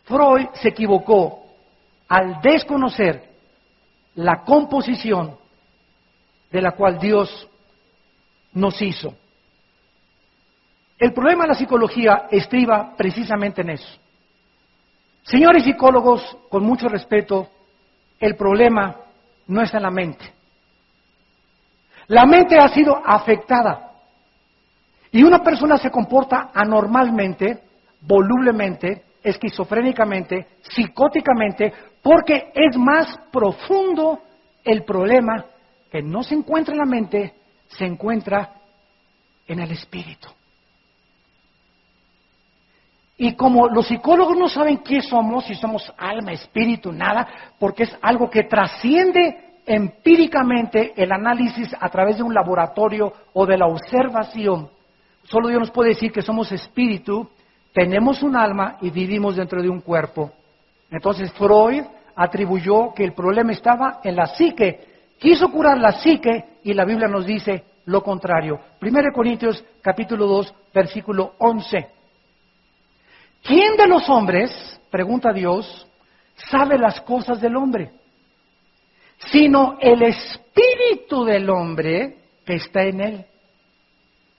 Freud se equivocó al desconocer la composición de la cual Dios nos hizo. El problema de la psicología estriba precisamente en eso. Señores psicólogos, con mucho respeto, el problema no está en la mente. La mente ha sido afectada y una persona se comporta anormalmente, volublemente, esquizofrénicamente, psicóticamente, porque es más profundo el problema que no se encuentra en la mente, se encuentra en el espíritu. Y como los psicólogos no saben qué somos, si somos alma, espíritu, nada, porque es algo que trasciende empíricamente el análisis a través de un laboratorio o de la observación, solo Dios nos puede decir que somos espíritu, tenemos un alma y vivimos dentro de un cuerpo. Entonces Freud atribuyó que el problema estaba en la psique, quiso curar la psique y la Biblia nos dice lo contrario. 1 Corintios capítulo 2, versículo 11. ¿Quién de los hombres, pregunta Dios, sabe las cosas del hombre? Sino el espíritu del hombre que está en él.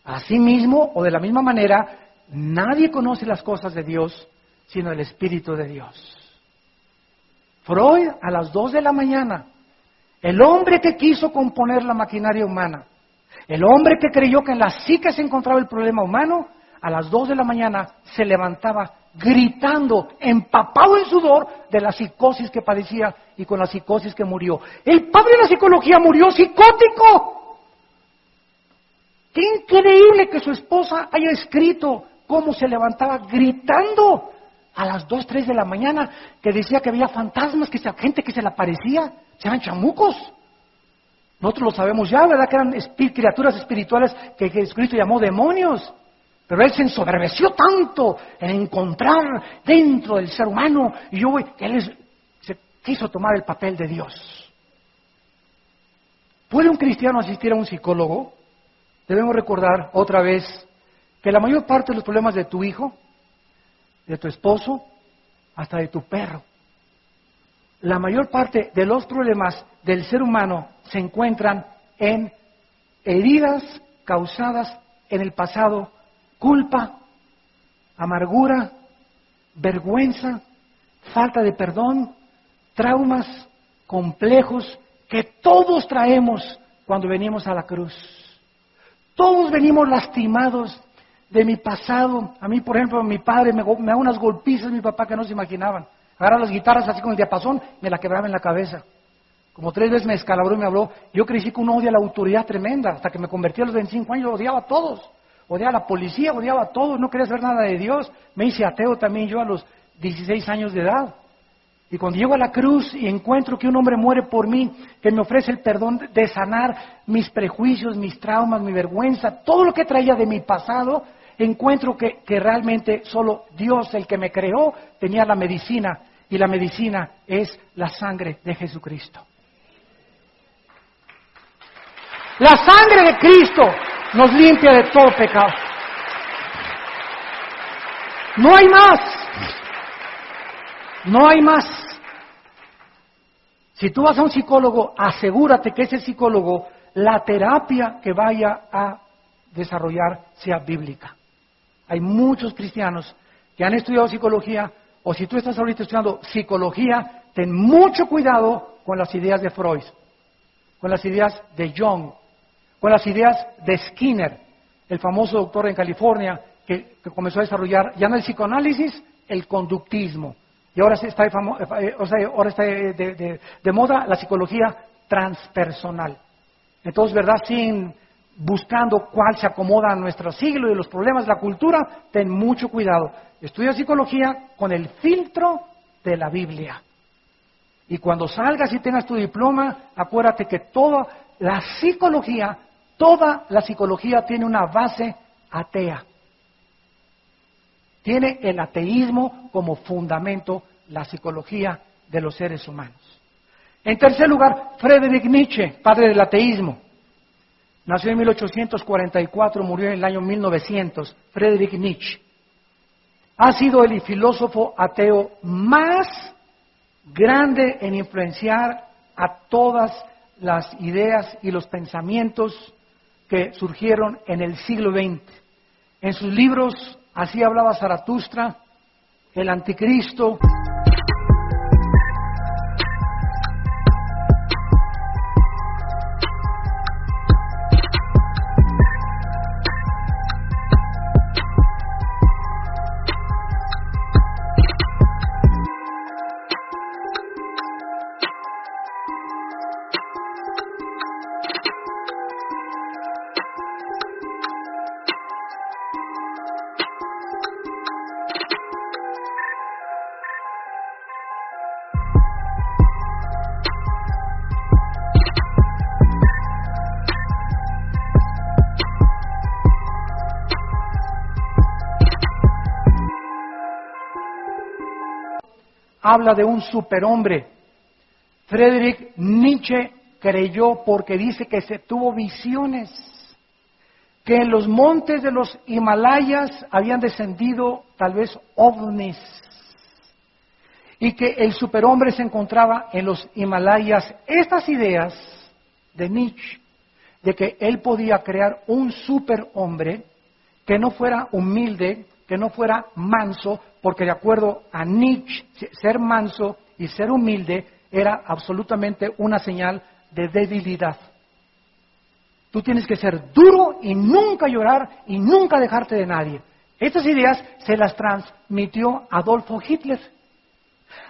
Asimismo, o de la misma manera, nadie conoce las cosas de Dios, sino el Espíritu de Dios. Freud, a las 2 de la mañana, el hombre que quiso componer la maquinaria humana, el hombre que creyó que en la psique se encontraba el problema humano, a las 2 de la mañana se levantaba gritando, empapado en sudor de la psicosis que padecía y con la psicosis que murió. El padre de la psicología murió psicótico. Qué increíble que su esposa haya escrito cómo se levantaba gritando a las 2, 3 de la mañana, que decía que había fantasmas, que gente que se le aparecía, se eran chamucos. Nosotros lo sabemos ya, ¿verdad? Que eran criaturas espirituales que Jesucristo llamó demonios. Pero él se ensoberbeció tanto en encontrar dentro del ser humano, que él se quiso tomar el papel de Dios. ¿Puede un cristiano asistir a un psicólogo? Debemos recordar otra vez que la mayor parte de los problemas de tu hijo, de tu esposo, hasta de tu perro, la mayor parte de los problemas del ser humano se encuentran en heridas causadas en el pasado, culpa, amargura, vergüenza, falta de perdón, traumas, complejos que todos traemos cuando venimos a la cruz. Todos venimos lastimados de mi pasado. A mí, por ejemplo, mi padre me da unas golpizas, mi papá, que no se imaginaban. Agarra las guitarras así con el diapasón, me la quebraba en la cabeza. Como 3 veces me descalabró y me habló. Yo crecí con un odio a la autoridad tremenda. Hasta que me convertí a los 25 años, odiaba a todos. Odiaba a la policía, odiaba a todos, no quería saber nada de Dios. Me hice ateo también yo a los 16 años de edad. Y cuando llego a la cruz y encuentro que un hombre muere por mí, que me ofrece el perdón de sanar mis prejuicios, mis traumas, mi vergüenza, todo lo que traía de mi pasado, encuentro que realmente solo Dios, el que me creó, tenía la medicina. Y la medicina es la sangre de Jesucristo. La sangre de Cristo nos limpia de todo pecado. No hay más. No hay más. Si tú vas a un psicólogo, asegúrate que ese psicólogo, la terapia que vaya a desarrollar sea bíblica. Hay muchos cristianos que han estudiado psicología, o si tú estás ahorita estudiando psicología, ten mucho cuidado con las ideas de Freud, con las ideas de Jung, con las ideas de Skinner, el famoso doctor en California que comenzó a desarrollar ya no el psicoanálisis, el conductismo. Y ahora está de moda la psicología transpersonal. Entonces, ¿verdad? Sin buscando cuál se acomoda a nuestro siglo y los problemas de la cultura, ten mucho cuidado. Estudia psicología con el filtro de la Biblia. Y cuando salgas y tengas tu diploma, acuérdate que toda la psicología tiene una base atea. Tiene el ateísmo como fundamento la psicología de los seres humanos. En tercer lugar, Friedrich Nietzsche, padre del ateísmo. Nació en 1844, murió en el año 1900. Friedrich Nietzsche ha sido el filósofo ateo más grande en influenciar a todas las ideas y los pensamientos que surgieron en el siglo XX. En sus libros, Así hablaba Zaratustra, El Anticristo, habla de un superhombre. Friedrich Nietzsche creyó porque dice que se tuvo visiones, que en los montes de los Himalayas habían descendido tal vez ovnis, y que el superhombre se encontraba en los Himalayas. Estas ideas de Nietzsche, de que él podía crear un superhombre que no fuera humilde, que no fuera manso, porque de acuerdo a Nietzsche, ser manso y ser humilde era absolutamente una señal de debilidad. Tú tienes que ser duro y nunca llorar y nunca dejarte de nadie. Estas ideas se las transmitió Adolfo Hitler.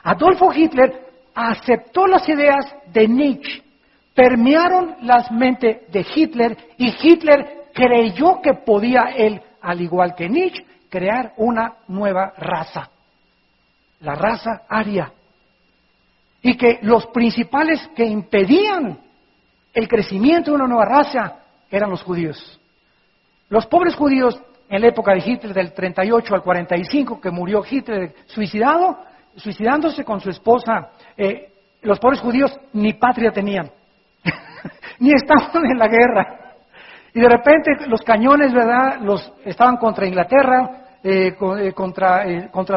Adolfo Hitler aceptó las ideas de Nietzsche, permearon la mente de Hitler y Hitler creyó que podía él, al igual que Nietzsche, crear una nueva raza, la raza aria, y que los principales que impedían el crecimiento de una nueva raza eran los judíos. Los pobres judíos en la época de Hitler, del 38 al 45, que murió Hitler suicidándose con su esposa, los pobres judíos ni patria tenían, ni estaban en la guerra. Y de repente los cañones, ¿verdad?, estaban contra Inglaterra, contra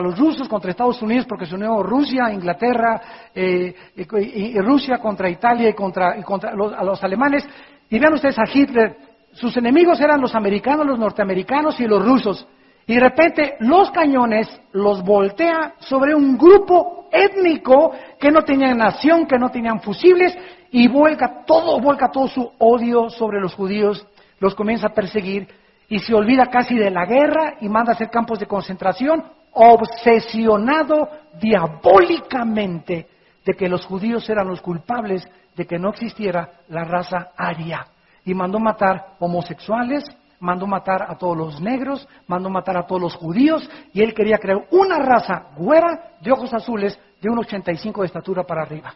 los rusos, contra Estados Unidos, porque se unió Rusia, Inglaterra, y Rusia contra Italia y contra los alemanes. Y vean ustedes a Hitler, sus enemigos eran los americanos, los norteamericanos y los rusos. Y de repente los cañones los voltea sobre un grupo étnico que no tenían nación, que no tenían fusibles, y vuelca todo su odio sobre los judíos, los comienza a perseguir, y se olvida casi de la guerra y manda a hacer campos de concentración, obsesionado diabólicamente de que los judíos eran los culpables de que no existiera la raza aria. Y mandó matar homosexuales, mandó matar a todos los negros, mandó matar a todos los judíos, y él quería crear una raza güera, de ojos azules, de 1,85 de estatura para arriba.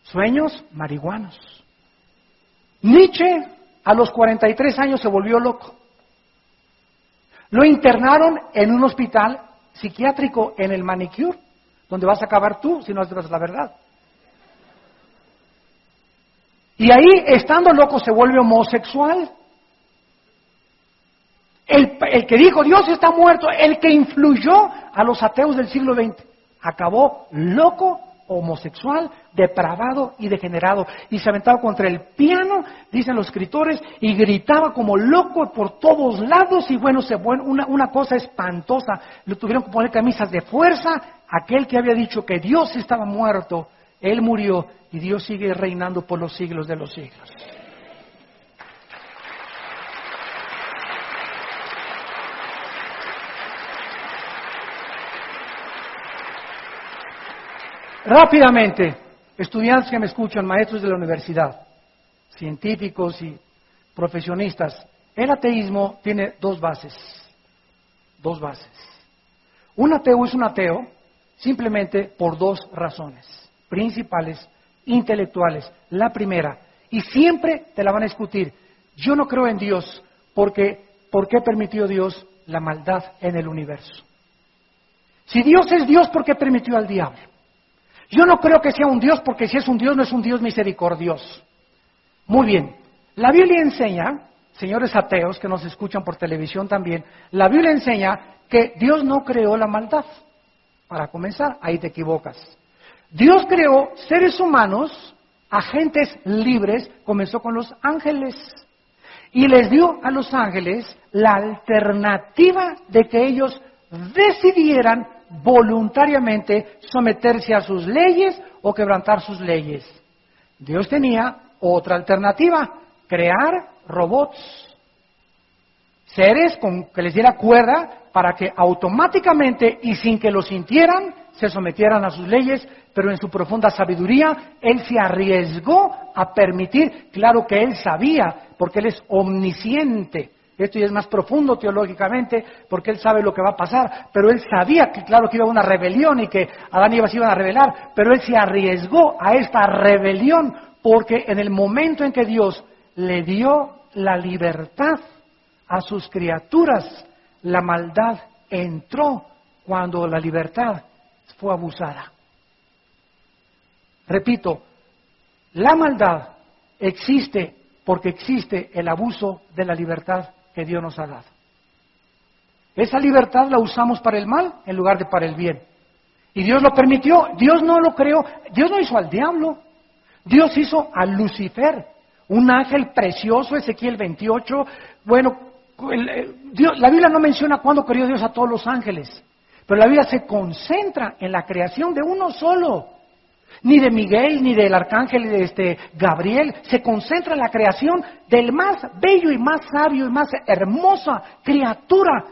Sueños marihuanos. Nietzsche a los 43 años se volvió loco. Lo internaron en un hospital psiquiátrico en el Manicure, donde vas a acabar tú si no haces la verdad. Y ahí, estando loco, se vuelve homosexual. El que dijo Dios está muerto, el que influyó a los ateos del siglo XX, acabó loco, homosexual, depravado y degenerado. Y se aventaba contra el piano, dicen los escritores, y gritaba como loco por todos lados. Y bueno, una cosa espantosa. Le tuvieron que poner camisas de fuerza. Aquel que había dicho que Dios estaba muerto, él murió y Dios sigue reinando por los siglos de los siglos. Rápidamente, estudiantes que me escuchan, maestros de la universidad, científicos y profesionistas, el ateísmo tiene dos bases. Un ateo es un ateo simplemente por dos razones principales, intelectuales. La primera, y siempre te la van a discutir, yo no creo en Dios porque ¿por qué permitió Dios la maldad en el universo? Si Dios es Dios, ¿por qué permitió al diablo? Yo no creo que sea un Dios, porque si es un Dios, no es un Dios misericordioso. Muy bien. La Biblia enseña, señores ateos que nos escuchan por televisión también, la Biblia enseña que Dios no creó la maldad. Para comenzar, ahí te equivocas. Dios creó seres humanos, agentes libres, comenzó con los ángeles. Y les dio a los ángeles la alternativa de que ellos decidieran voluntariamente someterse a sus leyes o quebrantar sus leyes. Dios tenía otra alternativa, crear robots, seres que les diera cuerda para que automáticamente y sin que lo sintieran se sometieran a sus leyes, pero en su profunda sabiduría Él se arriesgó a permitir, claro que Él sabía, porque Él es omnisciente. Esto ya es más profundo teológicamente, porque Él sabe lo que va a pasar, pero Él sabía que claro que iba a haber una rebelión y que Adán y Eva se iban a rebelar, pero Él se arriesgó a esta rebelión, porque en el momento en que Dios le dio la libertad a sus criaturas, la maldad entró cuando la libertad fue abusada. Repito, la maldad existe porque existe el abuso de la libertad que Dios nos ha dado. Esa libertad la usamos para el mal en lugar de para el bien. Y Dios lo permitió, Dios no lo creó, Dios no hizo al diablo, Dios hizo a Lucifer, un ángel precioso, Ezequiel 28. Bueno, la Biblia no menciona cuándo creó Dios a todos los ángeles, pero la Biblia se concentra en la creación de uno solo. Ni de Miguel, ni del arcángel de Gabriel, se concentra en la creación del más bello y más sabio y más hermosa criatura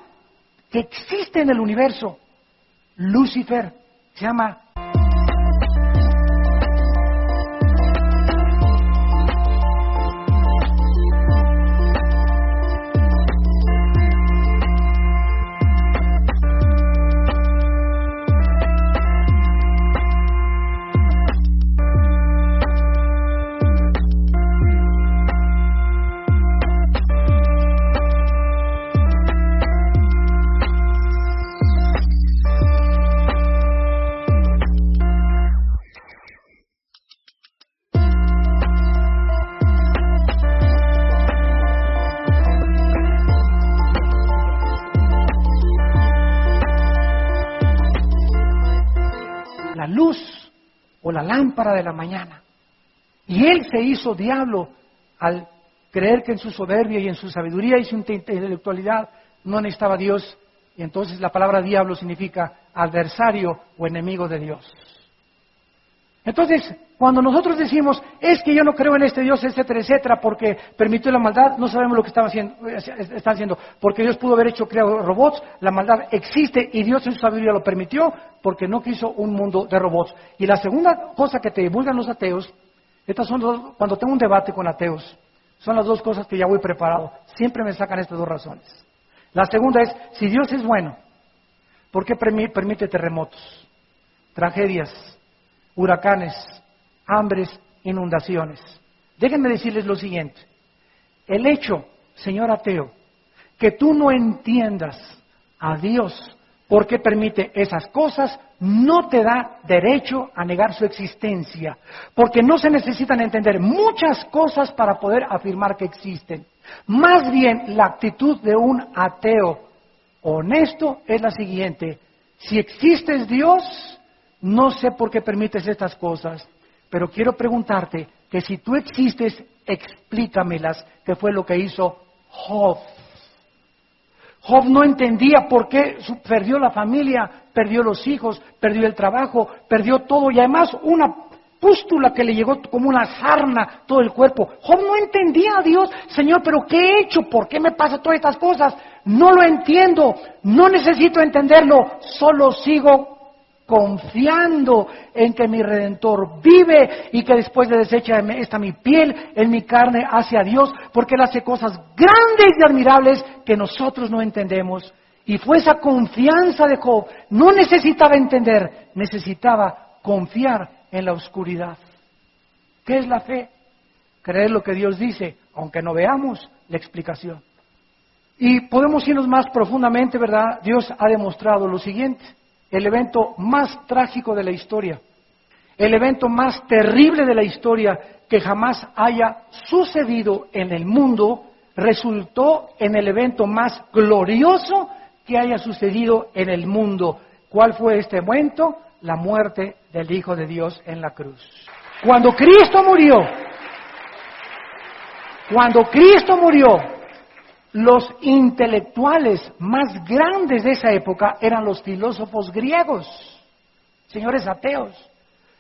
que existe en el universo. Lucifer se llama. La luz o la lámpara de la mañana. Y él se hizo diablo al creer que en su soberbia y en su sabiduría y su intelectualidad no necesitaba a Dios. Y entonces la palabra diablo significa adversario o enemigo de Dios. Entonces, cuando nosotros decimos, es que yo no creo en este Dios, etcétera, etcétera, porque permitió la maldad, no sabemos lo que están haciendo. Porque Dios pudo haber creado robots, la maldad existe y Dios en su sabiduría lo permitió porque no quiso un mundo de robots. Y la segunda cosa que te divulgan los ateos Estas son cuando tengo un debate con ateos, son las dos cosas que ya voy preparado. Siempre me sacan estas dos razones. La segunda es, si Dios es bueno, ¿por qué permite terremotos, tragedias, huracanes, hambres, inundaciones? Déjenme decirles lo siguiente. El hecho, señor ateo, que tú no entiendas a Dios por qué permite esas cosas, no te da derecho a negar su existencia, porque no se necesitan entender muchas cosas para poder afirmar que existen. Más bien, la actitud de un ateo honesto es la siguiente: si existes Dios, no sé por qué permites estas cosas, pero quiero preguntarte que si tú existes, explícamelas, que fue lo que hizo Job. Job no entendía por qué perdió la familia, perdió los hijos, perdió el trabajo, perdió todo y además una pústula que le llegó como una sarna todo el cuerpo. Job no entendía a Dios. Señor, ¿pero qué he hecho? ¿Por qué me pasan todas estas cosas? No lo entiendo, no necesito entenderlo, solo sigo confiando en que mi Redentor vive y que después de deshecha esta mi piel, en mi carne hace a Dios, porque Él hace cosas grandes y admirables que nosotros no entendemos. Y fue esa confianza de Job. No necesitaba entender, necesitaba confiar en la oscuridad. ¿Qué es la fe? Creer lo que Dios dice, aunque no veamos la explicación. Y podemos irnos más profundamente, ¿verdad? Dios ha demostrado lo siguiente. El evento más trágico de la historia, el evento más terrible de la historia que jamás haya sucedido en el mundo, resultó en el evento más glorioso que haya sucedido en el mundo. ¿Cuál fue este evento? La muerte del Hijo de Dios en la cruz. Cuando Cristo murió, los intelectuales más grandes de esa época eran los filósofos griegos, señores ateos,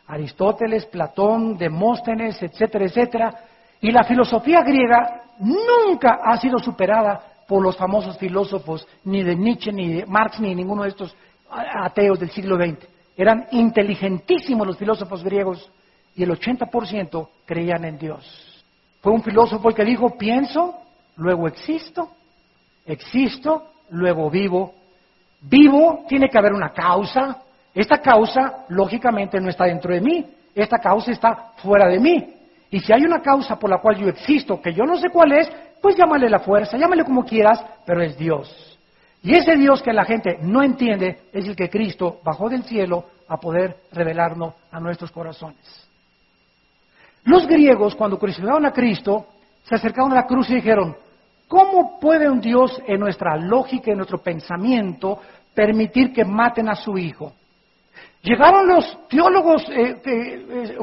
Aristóteles, Platón, Demóstenes, etcétera, etcétera. Y la filosofía griega nunca ha sido superada por los famosos filósofos, ni de Nietzsche, ni de Marx, ni ninguno de estos ateos del siglo XX. Eran inteligentísimos los filósofos griegos y el 80% creían en Dios. Fue un filósofo el que dijo, pienso, luego existo, luego vivo. Vivo, tiene que haber una causa. Esta causa, lógicamente, no está dentro de mí. Esta causa está fuera de mí. Y si hay una causa por la cual yo existo, que yo no sé cuál es, pues llámale la fuerza, llámale como quieras, pero es Dios. Y ese Dios que la gente no entiende es el que Cristo bajó del cielo a poder revelarnos a nuestros corazones. Los griegos, cuando crucificaron a Cristo, se acercaron a la cruz y dijeron, ¿cómo puede un Dios en nuestra lógica, en nuestro pensamiento, permitir que maten a su Hijo? Llegaron los teólogos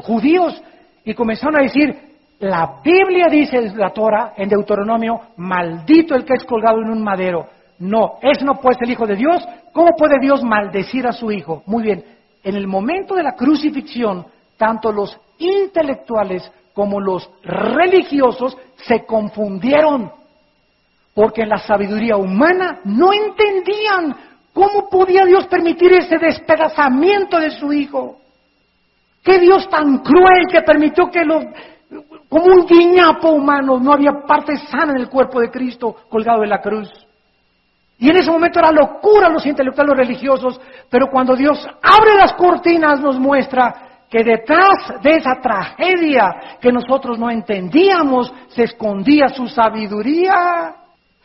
judíos y comenzaron a decir, la Biblia dice, la Torah, en Deuteronomio, maldito el que es colgado en un madero. No, ese no puede ser el Hijo de Dios. ¿Cómo puede Dios maldecir a su Hijo? Muy bien, en el momento de la crucifixión, tanto los intelectuales como los religiosos se confundieron, porque en la sabiduría humana no entendían cómo podía Dios permitir ese despedazamiento de su Hijo. ¿Qué Dios tan cruel que permitió que como un guiñapo humano, no había parte sana en el cuerpo de Cristo colgado en la cruz? Y en ese momento era locura los intelectuales religiosos, pero cuando Dios abre las cortinas nos muestra que detrás de esa tragedia que nosotros no entendíamos, se escondía su sabiduría,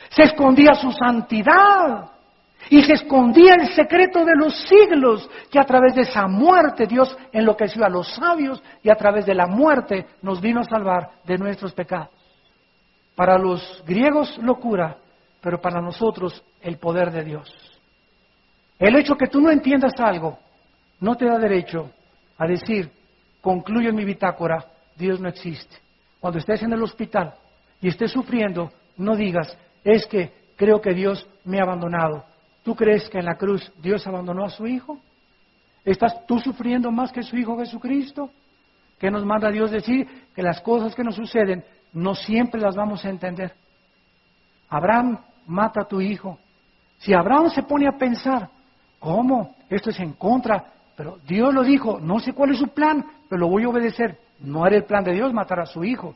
se escondía su santidad, y se escondía el secreto de los siglos, que a través de esa muerte Dios enloqueció a los sabios, y a través de la muerte nos vino a salvar de nuestros pecados. Para los griegos, locura, pero para nosotros, el poder de Dios. El hecho que tú no entiendas algo, no te da derecho a decir, concluyo en mi bitácora, Dios no existe. Cuando estés en el hospital y estés sufriendo, no digas, es que creo que Dios me ha abandonado. ¿Tú crees que en la cruz Dios abandonó a su Hijo? ¿Estás tú sufriendo más que su Hijo Jesucristo? ¿Qué nos manda Dios decir? Que las cosas que nos suceden no siempre las vamos a entender. Abraham mata a tu hijo. Si Abraham se pone a pensar, ¿cómo? Esto es en contra. Pero Dios lo dijo, no sé cuál es su plan, pero lo voy a obedecer. No era el plan de Dios matar a su hijo.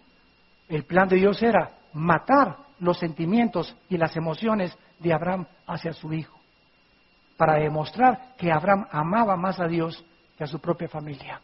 El plan de Dios era matar los sentimientos y las emociones de Abraham hacia su hijo, para demostrar que Abraham amaba más a Dios que a su propia familia.